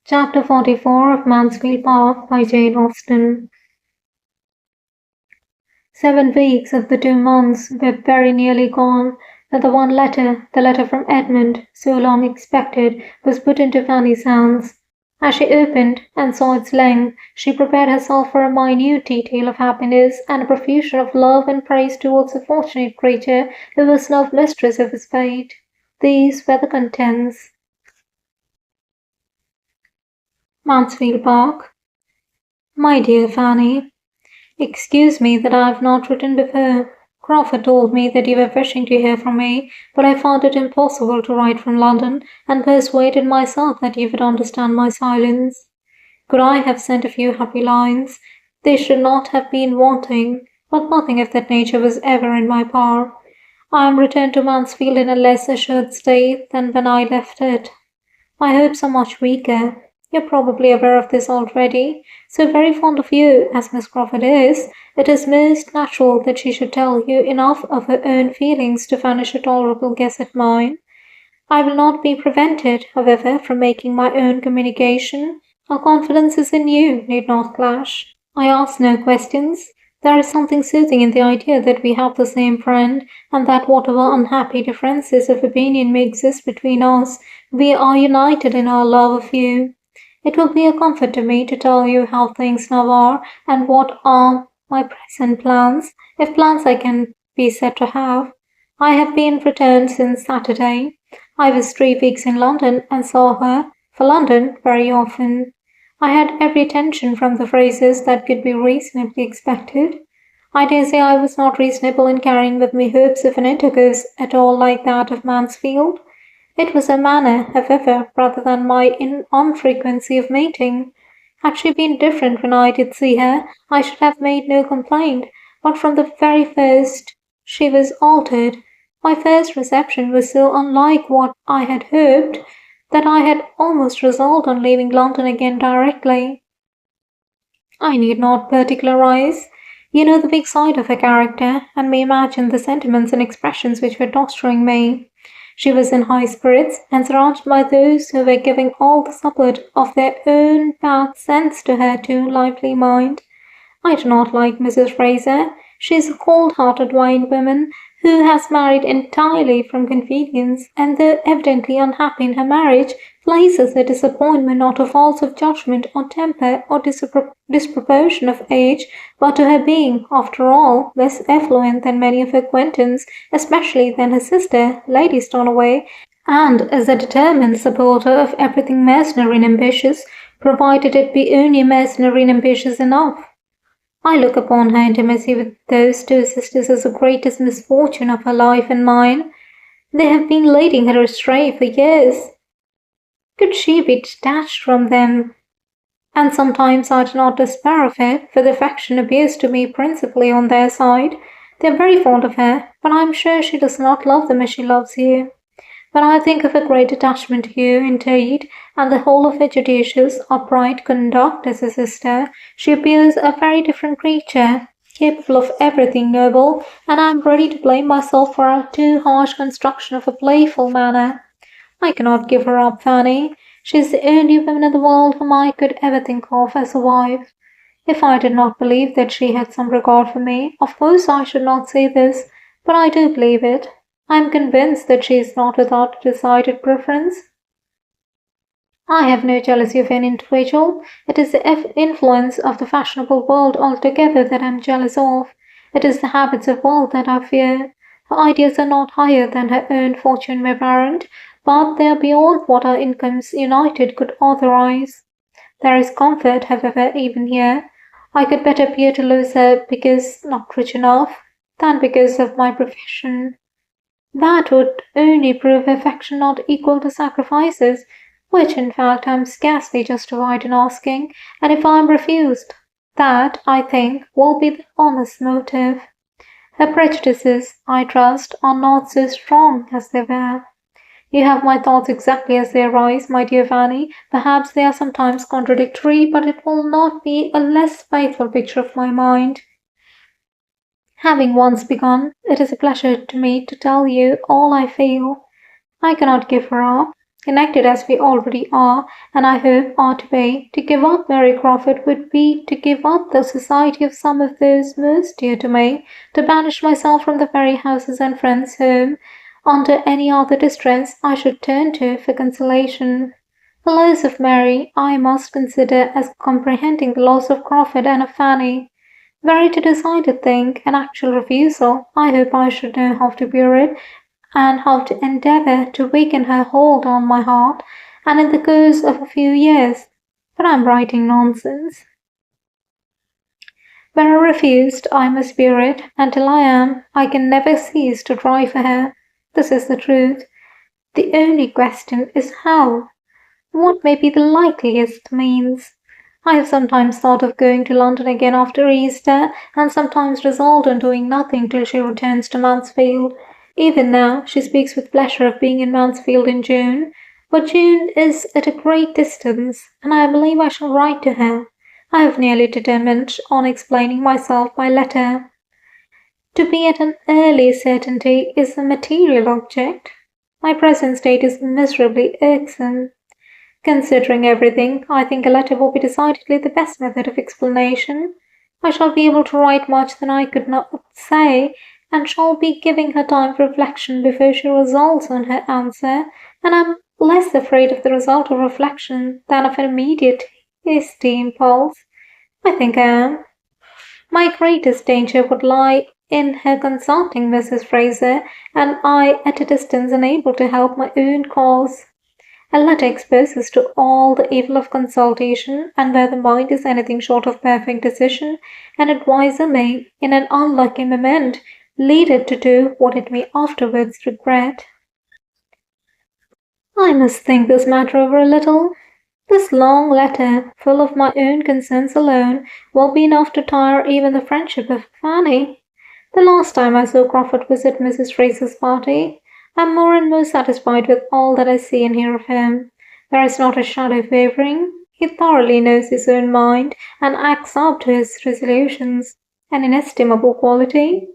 Chapter 44 of Mansfield Park by Jane Austen. 7 weeks of the 2 months were very nearly gone, when the one letter, the letter from Edmund, so long expected, was put into Fanny's hands. As she opened and saw its length, she prepared herself for a minute detail of happiness and a profusion of love and praise towards the fortunate creature who was now mistress of his fate. These were the contents. Mansfield Park. My dear Fanny, excuse me that I have not written before. Crawford told me that you were wishing to hear from me, but I found it impossible to write from London, and persuaded myself that you would understand my silence. Could I have sent a few happy lines, they should not have been wanting, but nothing of that nature was ever in my power. I am returned to Mansfield in a less assured state than when I left it. My hopes are much weaker. You're probably aware of this already. So very fond of you as Miss Crawford is, it is most natural that she should tell you enough of her own feelings to furnish a tolerable guess at mine. I will not be prevented, however, from making my own communication. Our confidences in you need not clash. I ask no questions. There is something soothing in the idea that we have the same friend, and that whatever unhappy differences of opinion may exist between us, we are united in our love of you. It will be a comfort to me to tell you how things now are, and what are my present plans, if plans I can be said to have. I have been returned since Saturday. I was 3 weeks in London, and saw her, for London, very often. I had every attention from the phrases that could be reasonably expected. I dare say I was not reasonable in carrying with me hopes of an intercourse at all like that of Mansfield. It was her manner, however, rather than my unfrequency of meeting. Had she been different when I did see her, I should have made no complaint, but from the very first she was altered. My first reception was so unlike what I had hoped that I had almost resolved on leaving London again directly. I need not particularize. You know the weak side of her character, and may imagine the sentiments and expressions which were torturing me. She was in high spirits, and surrounded by those who were giving all the support of their own bad sense to her too lively mind. I do not like Mrs. Fraser. She is a cold-hearted wine woman who has married entirely from convenience, and though evidently unhappy in her marriage, places her disappointment not to faults of judgment or temper or disproportion of age, but to her being, after all, less affluent than many of her acquaintance, especially than her sister, Lady Stornoway, and as a determined supporter of everything mercenary and ambitious, provided it be only mercenary and ambitious enough. I look upon her intimacy with those 2 sisters as the greatest misfortune of her life and mine. They have been leading her astray for years. Could she be detached from them? And sometimes I do not despair of it, for the affection appears to me principally on their side. They are very fond of her, but I am sure she does not love them as she loves you. When I think of her great attachment to you, indeed, and the whole of her judicious, upright conduct as a sister, she appears a very different creature, capable of everything noble, and I am ready to blame myself for our too harsh construction of a playful manner. I cannot give her up, Fanny. She is the only woman in the world whom I could ever think of as a wife. If I did not believe that she had some regard for me, of course I should not say this, but I do believe it. I am convinced that she is not without a decided preference. I have no jealousy of any individual. It is the influence of the fashionable world altogether that I am jealous of. It is the habits of wealth that I fear. Her ideas are not higher than her own fortune may warrant, but they are beyond what our incomes united could authorize. There is comfort, however, even here. I could better bear to lose her because not rich enough, than because of my profession. That would only prove affection not equal to sacrifices, which in fact I am scarcely justified in asking, and if I am refused, that, I think, will be the honest motive. Her prejudices, I trust, are not so strong as they were. You have my thoughts exactly as they arise, my dear Fanny. Perhaps they are sometimes contradictory, but it will not be a less faithful picture of my mind. Having once begun, it is a pleasure to me to tell you all I feel. I cannot give her up. connected as we already are, and I hope are to be. To give up Mary Crawford would be to give up the society of some of those most dear to me, to banish myself from the very houses and friends whom, under any other distress, I should turn to for consolation. The loss of Mary I must consider as comprehending the loss of Crawford and of Fanny. Were it a decided thing, an actual refusal, I hope I should know how to bear it, and how to endeavour to weaken her hold on my heart, and in the course of a few years. But I am writing nonsense. Where I refused, I must bear it, and till I am, I can never cease to try for her. This is the truth. The only question is how. What may be the likeliest means? I have sometimes thought of going to London again after Easter, and sometimes resolved on doing nothing till she returns to Mansfield. Even now, she speaks with pleasure of being in Mansfield in June, but June is at a great distance, and I believe I shall write to her. I have nearly determined on explaining myself by letter. To be at an early certainty is a material object. My present state is miserably irksome. Considering everything, I think a letter will be decidedly the best method of explanation. I shall be able to write much that I could not say, and shall be giving her time for reflection before she resolves on her answer, and I am less afraid of the result of reflection than of an immediate hasty impulse. I think I am. My greatest danger would lie in her consulting Mrs. Fraser, and I at a distance unable to help my own cause. A letter exposes to all the evil of consultation, and where the mind is anything short of perfect decision, an adviser may, in an unlucky moment, lead it to do what it may afterwards regret. I must think this matter over a little. This long letter, full of my own concerns alone, will be enough to tire even the friendship of Fanny. The last time I saw Crawford was at Mrs. Fraser's party. I am more and more satisfied with all that I see and hear of him. There is not a shadow of wavering. He thoroughly knows his own mind, and acts up to his resolutions, an inestimable quality.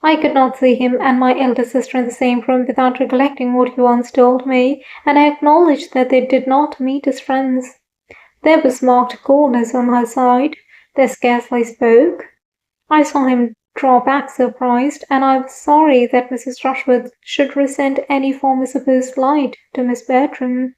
I could not see him and my elder sister in the same room without recollecting what he once told me, and I acknowledged that they did not meet as friends. There was marked coldness on her side. They scarcely spoke. I saw him draw back surprised, and I was sorry that Mrs. Rushworth should resent any former supposed slight to Miss Bertram.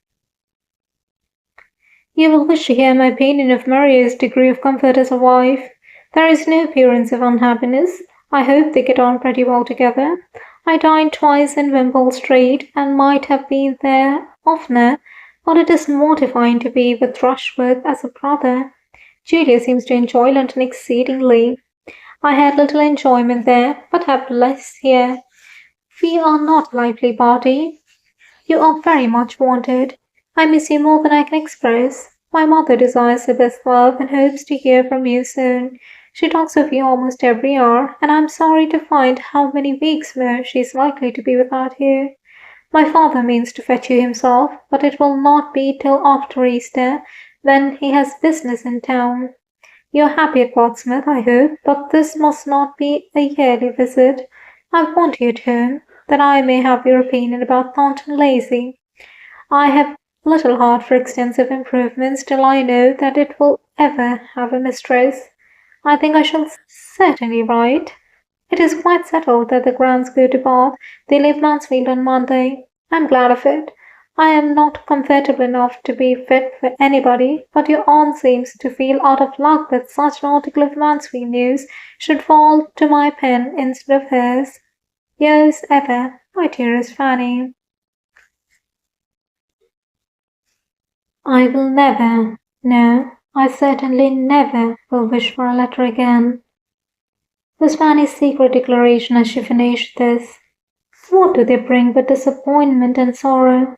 You will wish to hear my opinion of Maria's degree of comfort as a wife. There is no appearance of unhappiness. I hope they get on pretty well together. I dined twice in Wimpole Street, and might have been there oftener, but it is mortifying to be with Rushworth as a brother. Julia seems to enjoy London exceedingly. I had little enjoyment there, but have less here. We are not a lively party. You are very much wanted. I miss you more than I can express. My mother desires her best love and hopes to hear from you soon. She talks of you almost every hour, and I am sorry to find how many weeks more she is likely to be without you. My father means to fetch you himself, but it will not be till after Easter, when he has business in town. You are happy at Portsmouth, I hope, but this must not be a yearly visit. I want you at home, that I may have your opinion about Thornton Lacey. I have little heart for extensive improvements till I know that it will ever have a mistress. I think I shall certainly write. It is quite settled that the Grants go to Bath. They leave Mansfield on Monday. I am glad of it. I am not comfortable enough to be fit for anybody, but your aunt seems to feel out of luck that such an article of Mansfield news should fall to my pen instead of hers. Yours ever, my dearest Fanny. I will never, no, I certainly never will wish for a letter again, was Fanny's secret declaration as she finished this. What do they bring but disappointment and sorrow?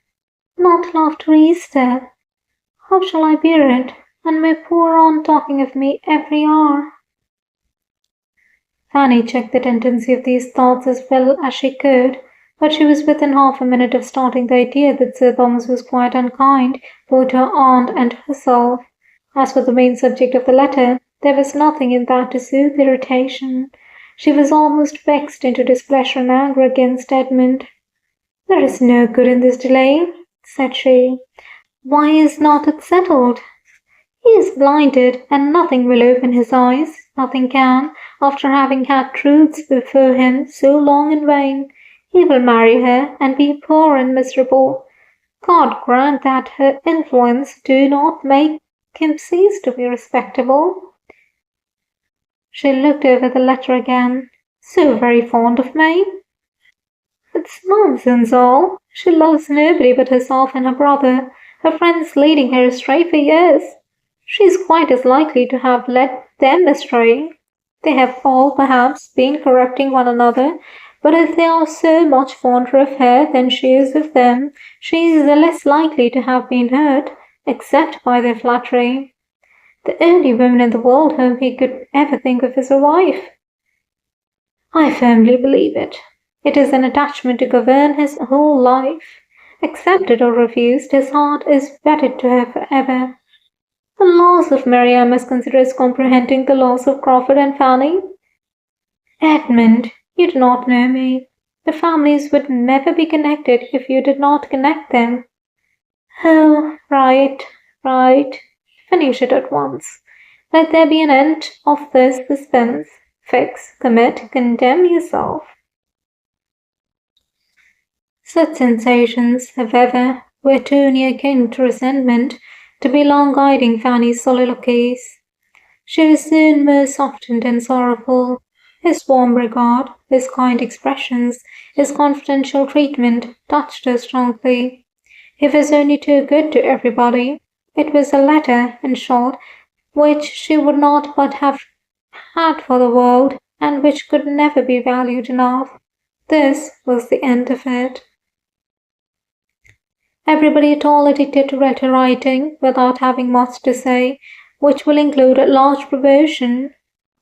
Not till after Easter. How shall I bear it, and my poor aunt talking of me every hour? Fanny checked the tendency of these thoughts as well as she could, but she was within half a minute of starting the idea that Sir Thomas was quite unkind both to her aunt and herself. As for the main subject of the letter, there was nothing in that to soothe irritation. She was almost vexed into displeasure and anger against Edmund. There is no good in this delay, said she. "Why is not it settled? He is blinded, and nothing will open his eyes, nothing can, after having had truths before him so long in vain. He will marry her, and be poor and miserable. God grant that her influence do not make him cease to be respectable." She looked over the letter again. "So very fond of me?" "It's nonsense all. She loves nobody but herself and her brother, her friends leading her astray for years. She is quite as likely to have led them astray. They have all, perhaps, been correcting one another, but if they are so much fonder of her than she is of them, she is the less likely to have been hurt, except by their flattery. The only woman in the world whom he could ever think of as a wife. I firmly believe it. It is an attachment to govern his whole life. Accepted or refused, his heart is wedded to her forever. The loss of Mary I must consider as comprehending the loss of Crawford and Fanny. Edmund, you do not know me. The families would never be connected if you did not connect them. Oh, right, right. Finish it at once. Let there be an end of this suspense. Fix, commit, condemn yourself." Such sensations, however, were too near kin to resentment to be long guiding Fanny's soliloquies. She was soon more softened and sorrowful. His warm regard, his kind expressions, his confidential treatment touched her strongly. He was only too good to everybody. It was a letter, in short, which she would not but have had for the world, and which could never be valued enough. This was the end of it. Everybody at all addicted to letter writing, without having much to say, which will include a large proportion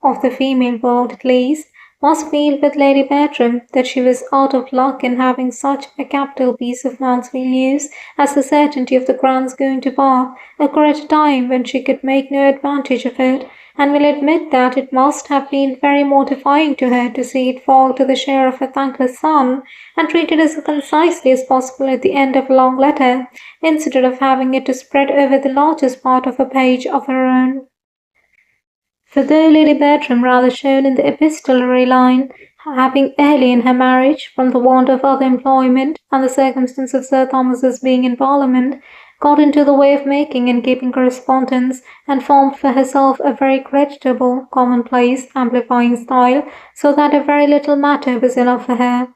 of the female world at least, must feel with Lady Bertram that she was out of luck in having such a capital piece of Mansfield news as the certainty of the Grants going to Bath occur at a time when she could make no advantage of it, and will admit that it must have been very mortifying to her to see it fall to the share of her thankless son, and treat it as concisely as possible at the end of a long letter, instead of having it to spread over the largest part of a page of her own. For though Lady Bertram rather shone in the epistolary line, having early in her marriage, from the want of other employment, and the circumstance of Sir Thomas's being in Parliament, got into the way of making and keeping correspondence, and formed for herself a very creditable, commonplace, amplifying style, so that a very little matter was enough for her.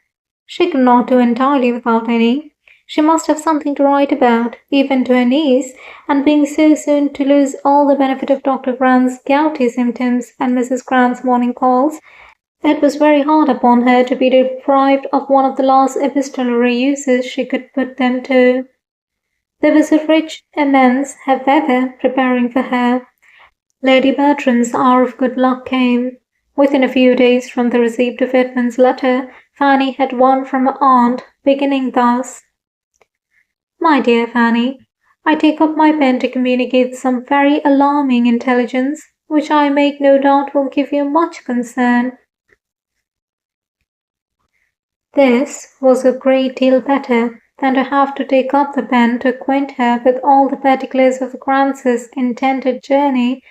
She could not do entirely without any. She must have something to write about, even to her niece, and being so soon to lose all the benefit of Dr. Grant's gouty symptoms and Mrs. Grant's morning calls, it was very hard upon her to be deprived of one of the last epistolary uses she could put them to. There was a rich amends, however, preparing for her. Lady Bertram's hour of good luck came. Within a few days from the receipt of Edmund's letter, Fanny had one from her aunt, beginning thus: "My dear Fanny, I take up my pen to communicate some very alarming intelligence, which I make no doubt will give you much concern." This was a great deal better than to have to take up the pen to acquaint her with all the particulars of the Grants' intended journey,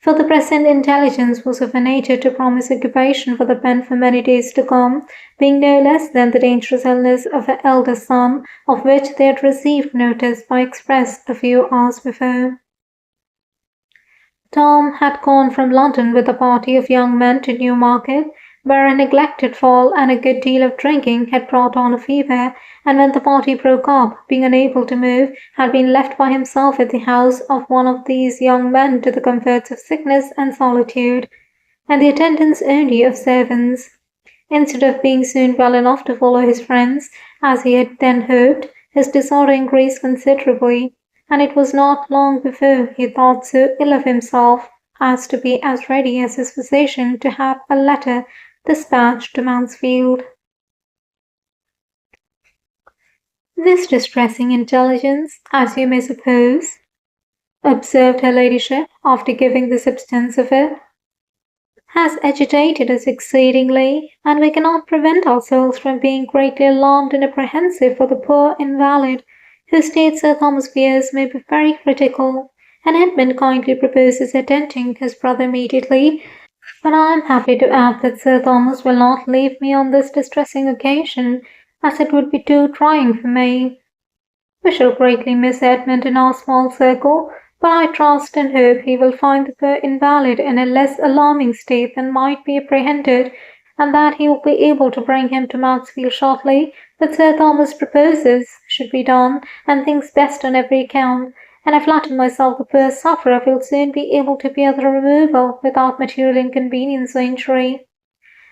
for the present intelligence was of a nature to promise occupation for the pen for many days to come, being no less than the dangerous illness of her eldest son, of which they had received notice by express a few hours before. Tom had gone from London with a party of young men to Newmarket, where a neglected fall and a good deal of drinking had brought on a fever, and when the party broke up, being unable to move, had been left by himself at the house of one of these young men to the comforts of sickness and solitude, and the attendance only of servants. Instead of being soon well enough to follow his friends, as he had then hoped, his disorder increased considerably, and it was not long before he thought so ill of himself as to be as ready as his physician to have a letter dispatched to Mansfield. "This distressing intelligence, as you may suppose," observed her ladyship, after giving the substance of it, "has agitated us exceedingly, and we cannot prevent ourselves from being greatly alarmed and apprehensive for the poor invalid, who states Sir Thomas fears may be very critical, and Edmund kindly proposes attending his brother immediately. But I am happy to add that Sir Thomas will not leave me on this distressing occasion, as it would be too trying for me. We shall greatly miss Edmund in our small circle, but I trust and hope he will find the poor invalid in a less alarming state than might be apprehended, and that he will be able to bring him to Mansfield shortly, that Sir Thomas proposes should be done, and thinks best on every account, and I flatter myself the poor sufferer will soon be able to bear the removal without material inconvenience or injury.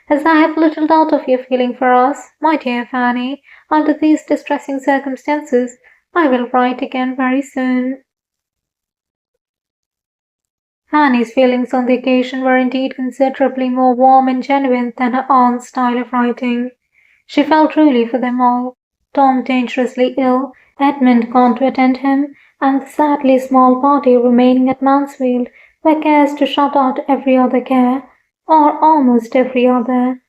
As I have little doubt of your feeling for us, my dear Fanny, under these distressing circumstances, I will write again very soon. Fanny's feelings on the occasion were indeed considerably more warm and genuine than her aunt's style of writing. She felt truly for them all. Tom dangerously ill, Edmund gone to attend him, and the sadly small party remaining at Mansfield, were cares to shut out every other care, or almost every other.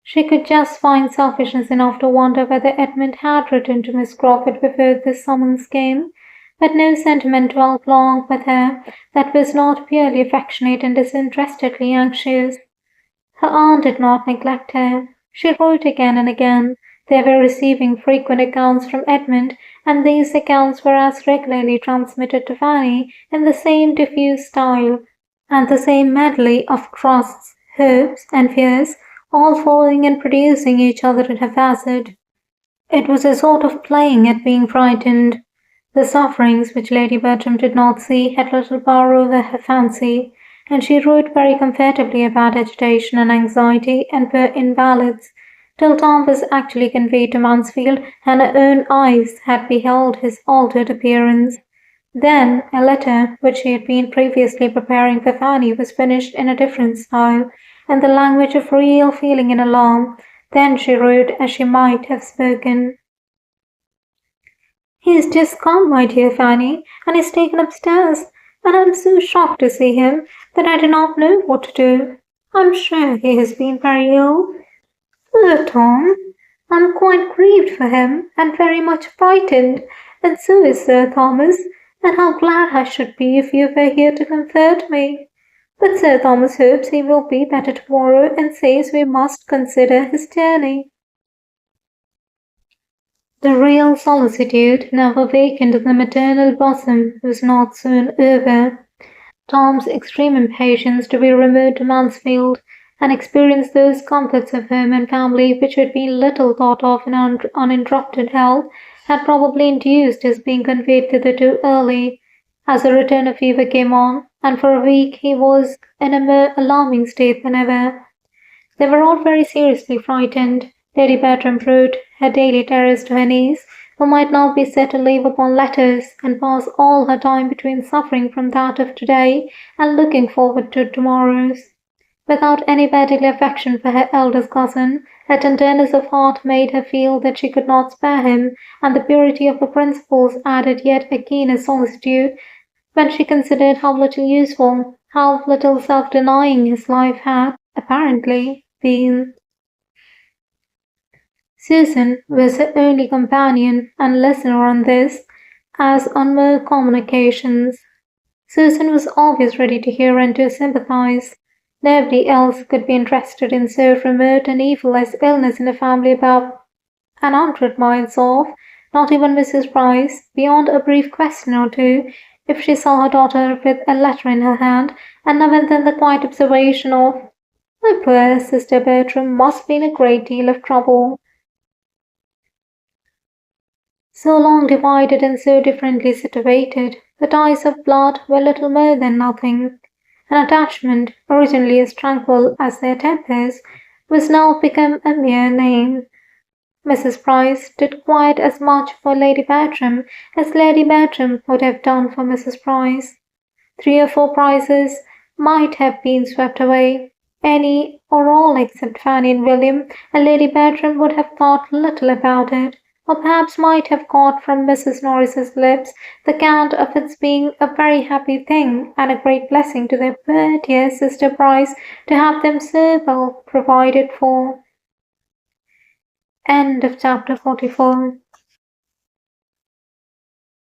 She could just find selfishness enough to wonder whether Edmund had written to Miss Crawford before this summons came, but no sentiment dwelt long with her that was not purely affectionate and disinterestedly anxious. Her aunt did not neglect her. She wrote again and again. They were receiving frequent accounts from Edmund, and these accounts were as regularly transmitted to Fanny in the same diffuse style, and the same medley of trusts, hopes, and fears, all following and producing each other at haphazard. It was a sort of playing at being frightened. The sufferings which Lady Bertram did not see had little power over her fancy, and she wrote very comfortably about agitation and anxiety and poor invalids, till Tom was actually conveyed to Mansfield, and her own eyes had beheld his altered appearance. Then a letter which she had been previously preparing for Fanny was finished in a different style, in the language of real feeling and alarm. Then she wrote as she might have spoken. "He is just come, my dear Fanny, and is taken upstairs, and I am so shocked to see him that I do not know what to do. I am sure he has been very ill. Poor Tom! I am quite grieved for him, and very much frightened, and so is Sir Thomas, and how glad I should be if you were here to comfort me. But Sir Thomas hopes he will be better tomorrow, and says we must consider his journey." The real solicitude now awakened in the maternal bosom was not soon over. Tom's extreme impatience to be removed to Mansfield, and experience those comforts of home and family which had been little thought of in uninterrupted health, had probably induced his being conveyed thither too early, as a return of fever came on, and for a week he was in a more alarming state than ever. They were all very seriously frightened. Lady Bertram wrote her daily terrors to her niece, who might now be said to live upon letters, and pass all her time between suffering from that of today and looking forward to tomorrow's. Without any bodily affection for her eldest cousin, her tenderness of heart made her feel that she could not spare him, and the purity of her principles added yet a keener solicitude when she considered how little useful, how little self-denying his life had, apparently, been. Susan was her only companion and listener on this, as on more common occasions. Susan was always ready to hear and to sympathize. Nobody else could be interested in so remote an evil as illness in a family about 100 miles off, not even Mrs. Price, beyond a brief question or two, if she saw her daughter with a letter in her hand, and now and then the quiet observation of, "My poor sister Bertram must be in a great deal of trouble." So long divided and so differently situated, the ties of blood were little more than nothing. An attachment, originally as tranquil as their tempers, was now become a mere name. Mrs. Price did quite as much for Lady Bertram as Lady Bertram would have done for Mrs. Price. 3 or 4 Prices might have been swept away, any or all except Fanny and William, and Lady Bertram would have thought little about it, or perhaps might have caught from Mrs. Norris's lips the account of its being a very happy thing and a great blessing to their poor dear sister Price to have them so well provided for. End of chapter 44.